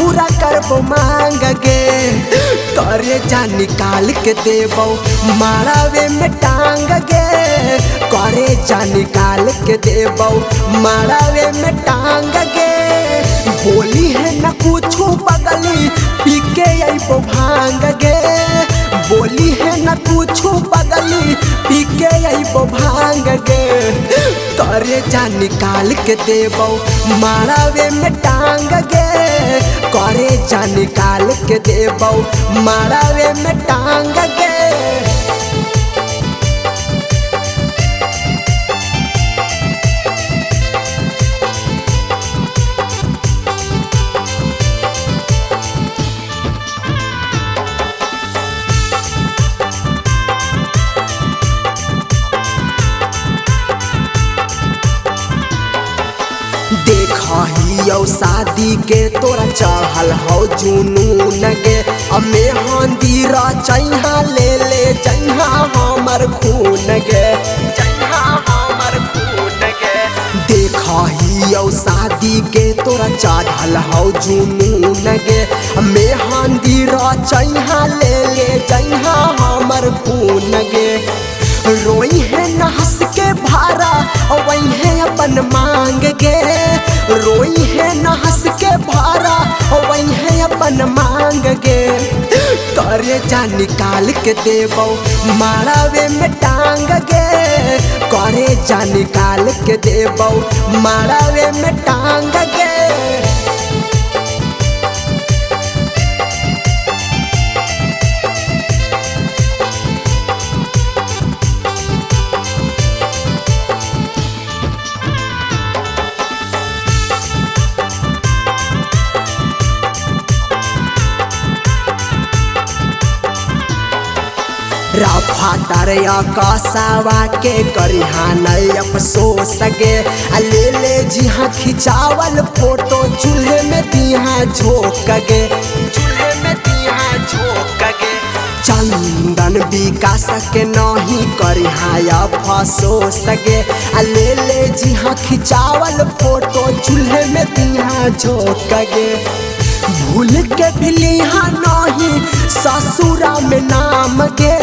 पूरा करबो मांग गे। करे जा निकाल के देबो मारावे में टांग गे। करे जा निकाल के देबो मारावे में टांग गे। बोली है न कुछो पगली पी के अइबो भांग गे। बोली है न कुछो पगली पी के अइबो भांग गे। करे जा निकाल के देबो मारावे में टांग गे। करे जा निकाल के देबो मारावे में टांग गे। देखियो शादी के तोरा चढ़ल हो जुनून गे। अमे हंदीरा चैहा ले ले चैहा हमर खून गे। चैहा हमर खून गे। देखियो शादी के तोरा चढ़ल हो जुनून गे। अमे हंदीरा चैहा ले ले चैहा हमर खून गे। रोई है न हंस के भारा वही है अपन मांग गे। रोई है न हंस के भारा वही है अपन मांग गे। करे जा निकाल के देबो मारावे में टांग गे। करे जा निकाल के देबो मारावे में टांग गे। रफा दरिया कसावा के करिहा नहीं अफसोस गे। ले ले जिहा खिंचावल फोटो चूल्हे में दिहा झोंक गे। चूल्हे में दिहा झोंक गे। चंदन विकास के नहीं करिहा अफसोस गे। ले ले जिहा खिंचावल फोटो चूल्हे में दिहा झोंक गे। भूल के भी लिहा नहीं ससुरा में नाम गे।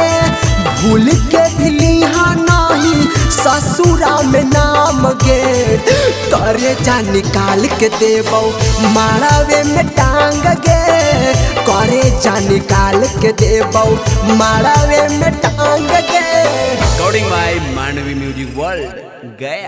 भूल के भी लिहा नहीं ससुरा में नाम गे। करे जा निकाल के देबो मारावे में टांग गे। करे जा निकाल के देबो मारावे में टांग गे। Recording by Mandvi music world Gaya.